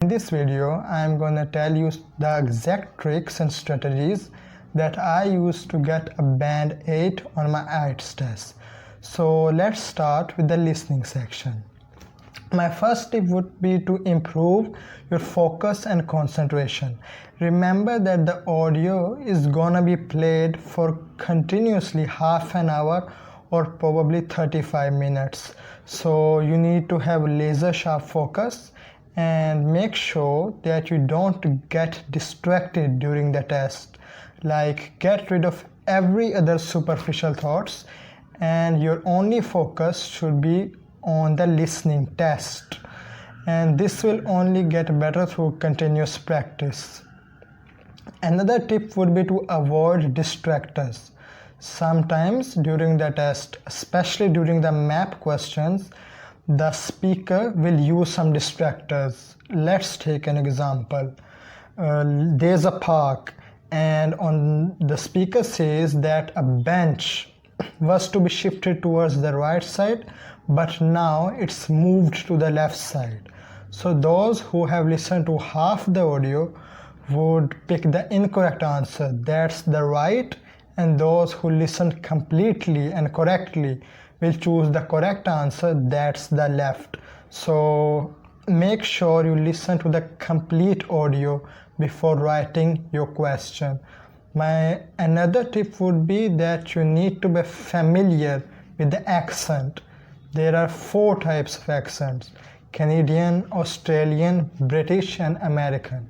in this video, I am gonna tell you the exact tricks and strategies that I use to get a band 8 on my IELTS test. So let's start with the listening section. My first tip would be to improve your focus and concentration. Remember that the audio is gonna be played for continuously half an hour or probably 35 minutes. So you need to have laser sharp focus and make sure that you don't get distracted during the test. Like, get rid of every other superficial thoughts and your only focus should be on the listening test, and this will only get better through continuous practice. Another tip would be to avoid distractors. Sometimes during the test, especially during the map questions, the speaker will use some distractors. Let's take an example. There's a park and on the speaker says that a bench was to be shifted towards the right side, but now it's moved to the left side. So those who have listened to half the audio would pick the incorrect answer, that's the right, and those who listened completely and correctly will choose the correct answer, that's the left. So make sure you listen to the complete audio before writing your question. My another tip would be that you need to be familiar with the accent. There are 4 types of accents: Canadian, Australian, British and American.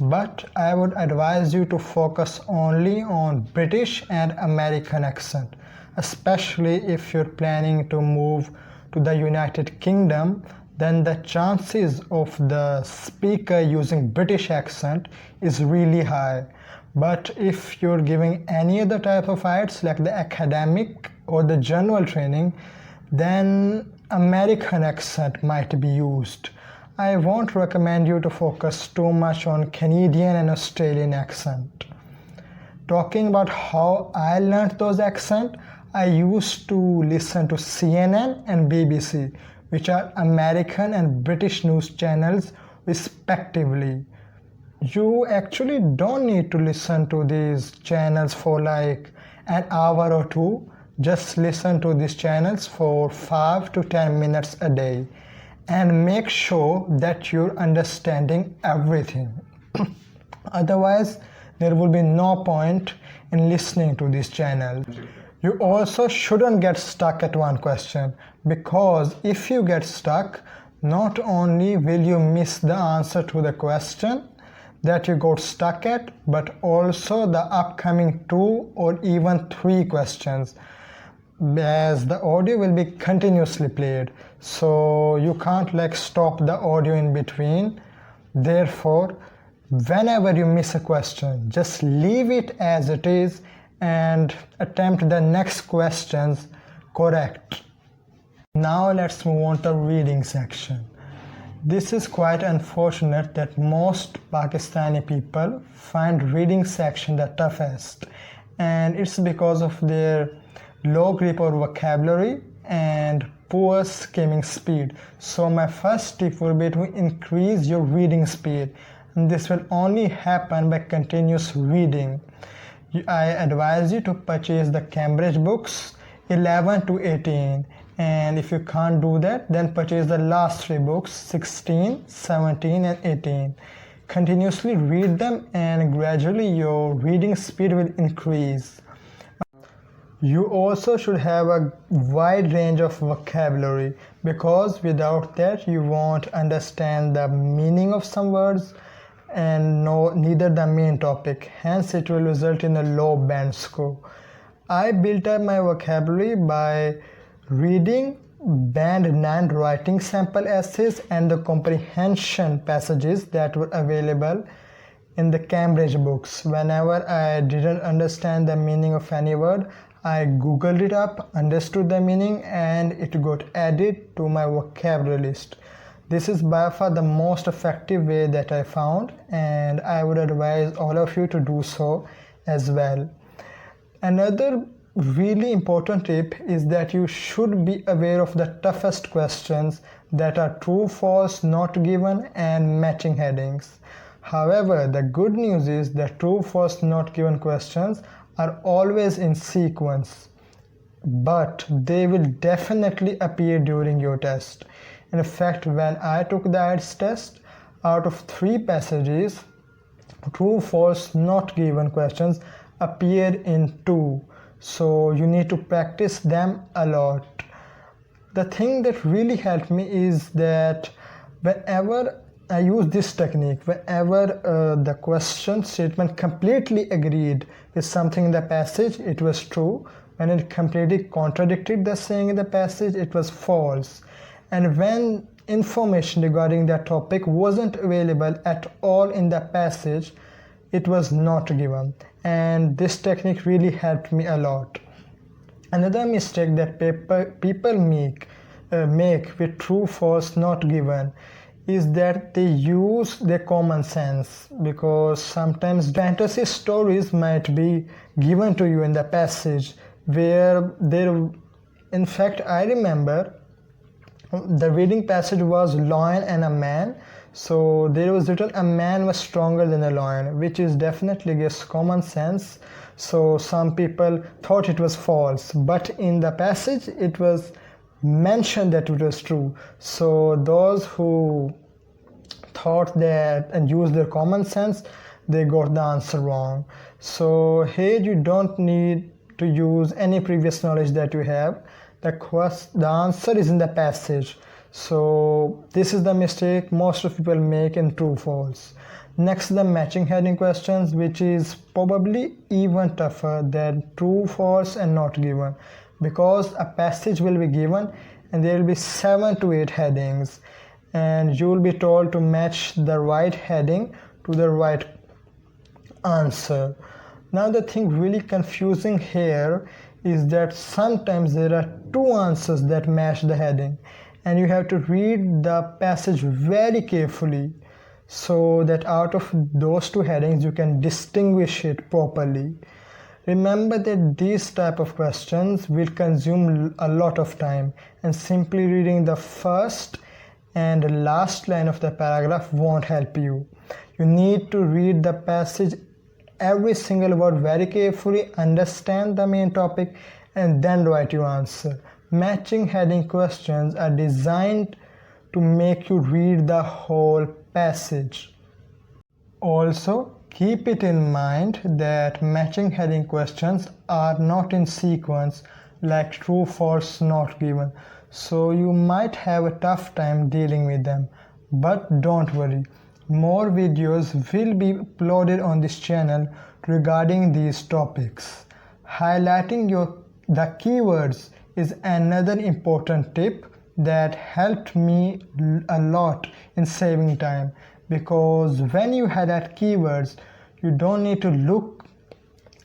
But I would advise you to focus only on British and American accent, especially if you're planning to move to the United Kingdom. Then the chances of the speaker using British accent is really high. But if you're giving any other type of IELTS like the academic or the general training, then American accent might be used. I won't recommend you to focus too much on Canadian and Australian accent. Talking about how I learned those accents, I used to listen to CNN and BBC, which are American and British news channels respectively. You actually don't need to listen to these channels for like an hour or two. Just listen to these channels for 5 to 10 minutes a day and make sure that you're understanding everything. Otherwise, there will be no point in listening to this channel. You also shouldn't get stuck at one question, because if you get stuck, not only will you miss the answer to the question that you got stuck at, but also the upcoming 2 or even 3 questions, as the audio will be continuously played, so you can't like stop the audio in between. Therefore, whenever you miss a question, just leave it as it is and attempt the next questions correct. Now let's move on to the reading section. This is quite unfortunate that most Pakistani people find reading section the toughest, and it's because of their low grip or vocabulary and poor skimming speed. So my first tip will be to increase your reading speed, and this will only happen by continuous reading. I advise you to purchase the Cambridge books 11 to 18, and if you can't do that, then purchase the last 3 books 16, 17 and 18. Continuously read them and gradually your reading speed will increase. You also should have a wide range of vocabulary, because without that you won't understand the meaning of some words and neither the main topic. Hence it will result in a low band score. I built up my vocabulary by reading band 9 writing sample essays and the comprehension passages that were available in the Cambridge books. Whenever I didn't understand the meaning of any word, I googled it up, understood the meaning, and it got added to my vocabulary list. This is by far the most effective way that I found, and I would advise all of you to do so as well. Another really important tip is that you should be aware of the toughest questions that are true, false, not given, and matching headings. However, the good news is that true, false, not given questions are always in sequence, but they will definitely appear during your test. In fact, when I took the IELTS test, out of 3 passages, true, false, not given questions appeared in 2. So you need to practice them a lot. The thing that really helped me is that whenever I use this technique, whenever the question statement completely agreed with something in the passage, it was true. When it completely contradicted the saying in the passage, it was false. And when information regarding that topic wasn't available at all in the passage, it was not given. And this technique really helped me a lot. Another mistake that people make with true, false, not given is that they use their common sense, because sometimes fantasy stories might be given to you in the passage where there, in fact, I remember the reading passage was lion and a man. So there was written a man was stronger than a lion, which is definitely against common sense. So some people thought it was false, but in the passage it was mentioned that it was true. So those who thought that and used their common sense, they got the answer wrong. So here you don't need to use any previous knowledge that you have. The answer is in the passage. So this is the mistake most of people make in true, false. Next, the matching heading questions, which is probably even tougher than true, false, and not given, because a passage will be given and there will be 7 to 8 headings, and you will be told to match the right heading to the right answer. Now the thing really confusing here is that sometimes there are 2 answers that match the heading, and you have to read the passage very carefully so that out of those 2 headings you can distinguish it properly. Remember that these type of questions will consume a lot of time, and simply reading the first and last line of the paragraph won't help you. You need to read the passage, every single word very carefully, understand the main topic, and then write your answer. Matching heading questions are designed to make you read the whole passage. Also, keep it in mind that matching heading questions are not in sequence like true, false, not given. So you might have a tough time dealing with them. But don't worry, more videos will be uploaded on this channel regarding these topics. Highlighting the keywords is another important tip that helped me a lot in saving time, because when you highlight keywords, you don't need to look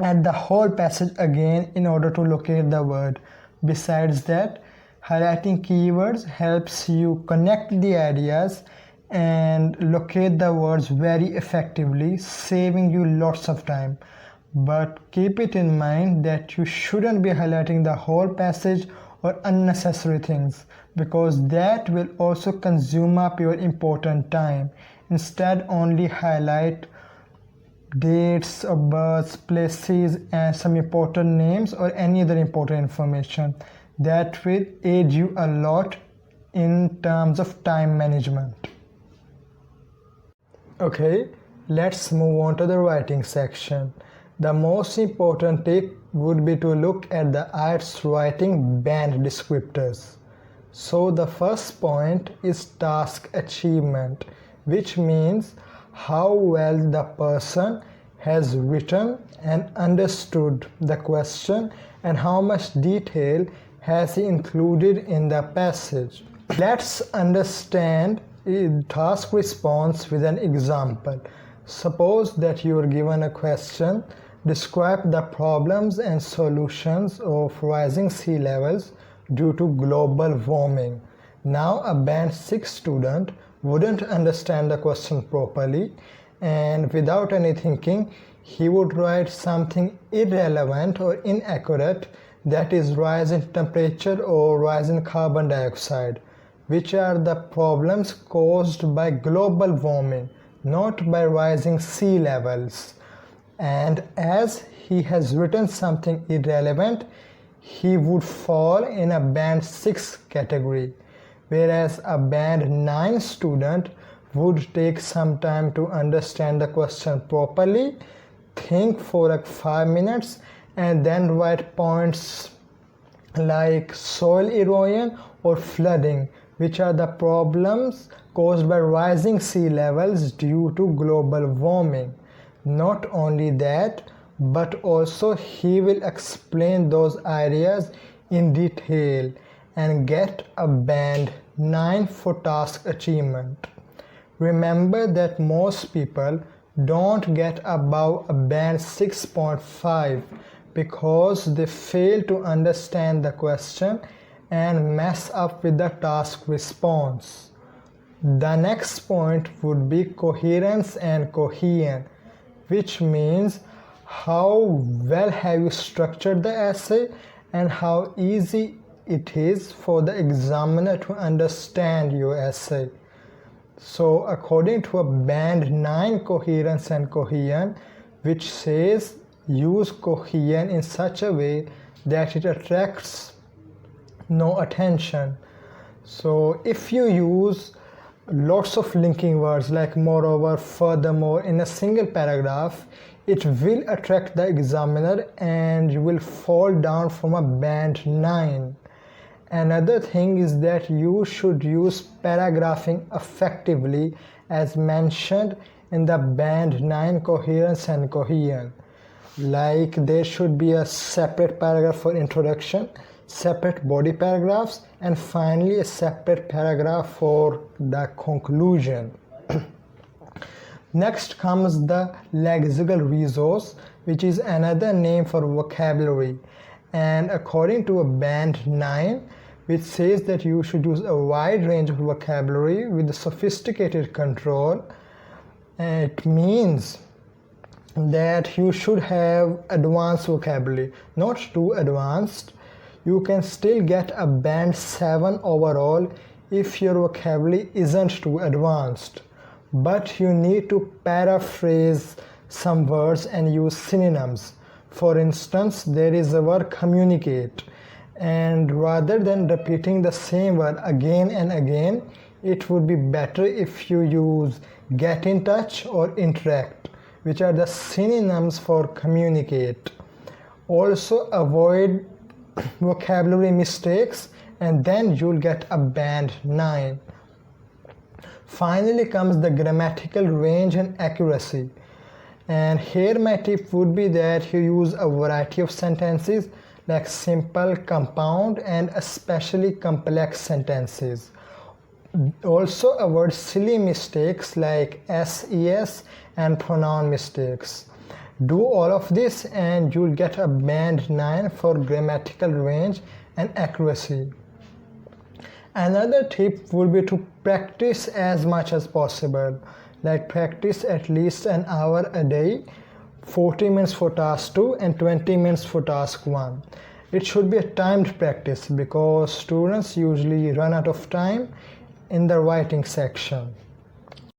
at the whole passage again in order to locate the word. Besides that, highlighting keywords helps you connect the ideas and locate the words very effectively, saving you lots of time. But keep it in mind that you shouldn't be highlighting the whole passage or unnecessary things, because that will also consume up your important time. Instead, only highlight dates of births, places, and some important names or any other important information. That will aid you a lot in terms of time management. Okay, let's move on to the writing section. The most important tip would be to look at the IELTS writing band descriptors. So the first point is task achievement, which means how well the person has written and understood the question and how much detail has he included in the passage. Let's understand task response with an example. Suppose that you are given a question, describe the problems and solutions of rising sea levels due to global warming. Now a band 6 student wouldn't understand the question properly, and without any thinking, he would write something irrelevant or inaccurate, that is rise in temperature or rise in carbon dioxide, which are the problems caused by global warming, not by rising sea levels. And as he has written something irrelevant, he would fall in a band 6 category, whereas a band 9 student would take some time to understand the question properly, think for like 5 minutes, and then write points like soil erosion or flooding, which are the problems caused by rising sea levels due to global warming. Not only that, but also he will explain those ideas in detail and get a band 9 for task achievement. Remember that most people don't get above a band 6.5 because they fail to understand the question and mess up with the task response. The next point would be coherence and cohesion, which means how well have you structured the essay and how easy it is for the examiner to understand your essay. So according to a band 9 coherence and cohesion, which says use cohesion in such a way that it attracts no attention. So if you use lots of linking words like moreover, furthermore in a single paragraph, it will attract the examiner and you will fall down from a band 9. Another thing is that you should use paragraphing effectively as mentioned in the band 9 coherence and cohesion. Like there should be a separate paragraph for introduction, separate body paragraphs, and finally a separate paragraph for the conclusion. Next comes the lexical resource, which is another name for vocabulary. And according to a band 9, which says that you should use a wide range of vocabulary with sophisticated control, it means that you should have advanced vocabulary, not too advanced. You can still get a band 7 overall if your vocabulary isn't too advanced, but you need to paraphrase some words and use synonyms. For instance, there is the word communicate, and rather than repeating the same word again and again, it would be better if you use get in touch or interact, which are the synonyms for communicate. Also avoid vocabulary mistakes and then you'll get a band 9. Finally comes the grammatical range and accuracy. And here my tip would be that you use a variety of sentences like simple, compound, and especially complex sentences. Also avoid silly mistakes like SES and pronoun mistakes. Do all of this and you'll get a band 9 for grammatical range and accuracy. Another tip would be to practice as much as possible. Like practice at least an hour a day, 40 minutes for task 2 and 20 minutes for task 1. It should be a timed practice because students usually run out of time in the writing section.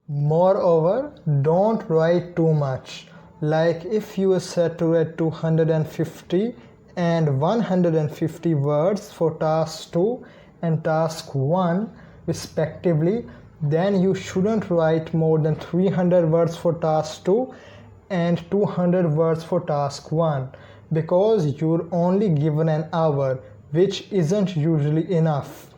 Moreover, don't write too much. Like if you are set to write 250 and 150 words for task 2 and task 1 respectively, then you shouldn't write more than 300 words for task 2 and 200 words for task 1 because you're only given an hour, which isn't usually enough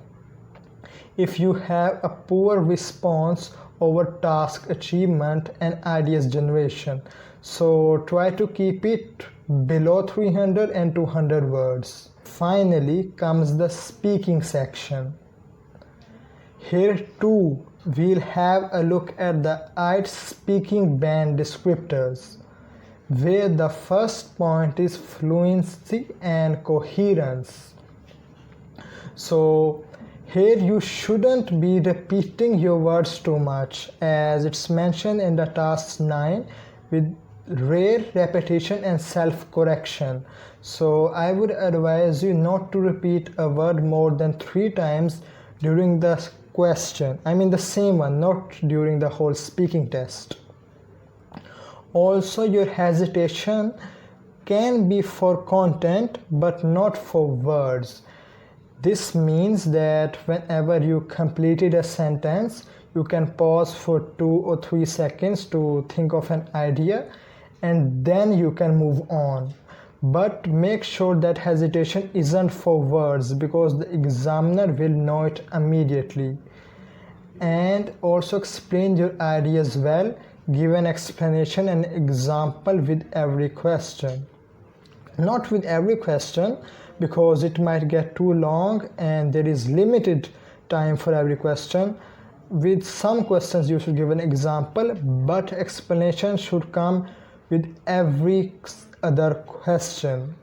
if you have a poor response over task achievement and ideas generation. So try to keep it below 300 and 200 words. Finally comes the speaking section. Here too we'll have a look at the IELTS speaking band descriptors, where the first point is fluency and coherence. So here you shouldn't be repeating your words too much, as it's mentioned in the task 9 with rare repetition and self-correction. So I would advise you not to repeat a word more than 3 times during the question. I mean the same one, not during the whole speaking test. Also, your hesitation can be for content but not for words. This means that whenever you completed a sentence, you can pause for 2 or 3 seconds to think of an idea and then you can move on. But make sure that hesitation isn't for words because the examiner will know it immediately. And also explain your ideas well. Give an explanation and example with every question. Not with every question because it might get too long and there is limited time for every question. With some questions you should give an example, but explanation should come with every other question.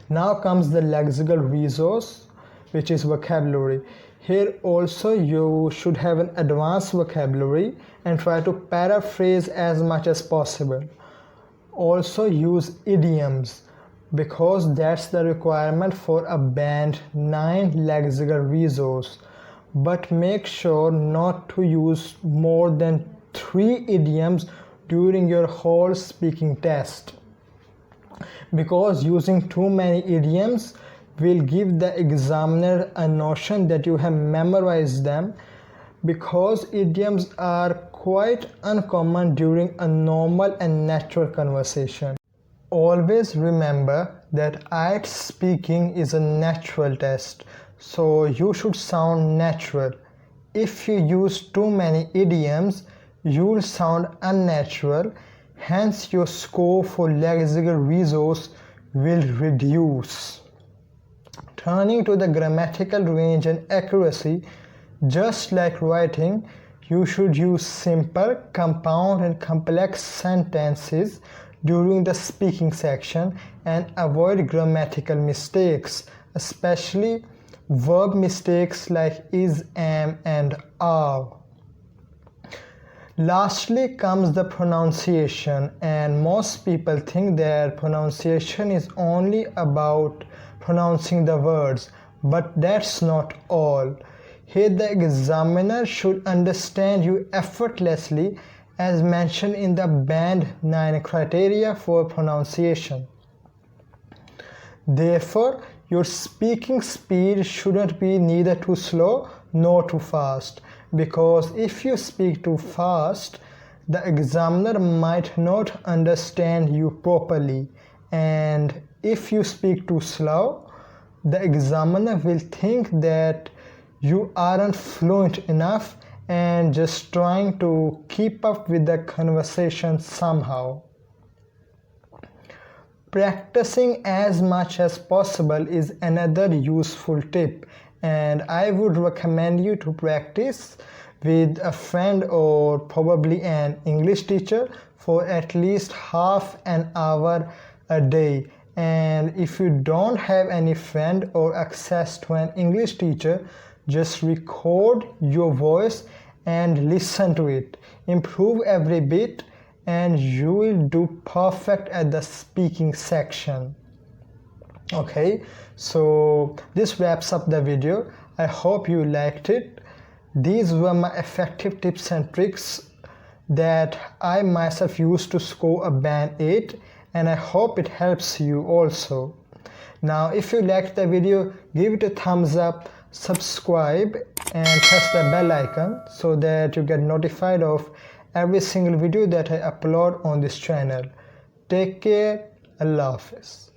Now comes the lexical resource, which is vocabulary. Here also you should have an advanced vocabulary and try to paraphrase as much as possible. Also use idioms because that's the requirement for a band 9 lexical resource. But make sure not to use more than 3 idioms during your whole speaking test, because using too many idioms will give the examiner a notion that you have memorized them, because idioms are quite uncommon during a normal and natural conversation. Always remember that IELTS speaking is a natural test, so you should sound natural. If you use too many idioms, you will sound unnatural, hence your score for lexical resource will reduce. Turning to the grammatical range and accuracy, just like writing, you should use simple, compound and complex sentences during the speaking section and avoid grammatical mistakes, especially verb mistakes like is, am and are. Lastly comes the pronunciation, and most people think that pronunciation is only about pronouncing the words, but that's not all. Here the examiner should understand you effortlessly as mentioned in the band 9 criteria for pronunciation. Therefore, your speaking speed shouldn't be neither too slow nor too fast, because if you speak too fast, the examiner might not understand you properly, and if you speak too slow, the examiner will think that you aren't fluent enough and just trying to keep up with the conversation somehow. Practicing as much as possible is another useful tip, and I would recommend you to practice with a friend or probably an English teacher for at least half an hour a day. And if you don't have any friend or access to an English teacher, just record your voice and listen to it. Improve every bit and you will do perfect at the speaking section. Okay, so this wraps up the video. I hope you liked it. These were my effective tips and tricks that I myself used to score a band 8, and I hope it helps you also. Now if you liked the video, give it a thumbs up, subscribe and press the bell icon so that you get notified of every single video that I upload on this channel. Take care. Allah Hafiz.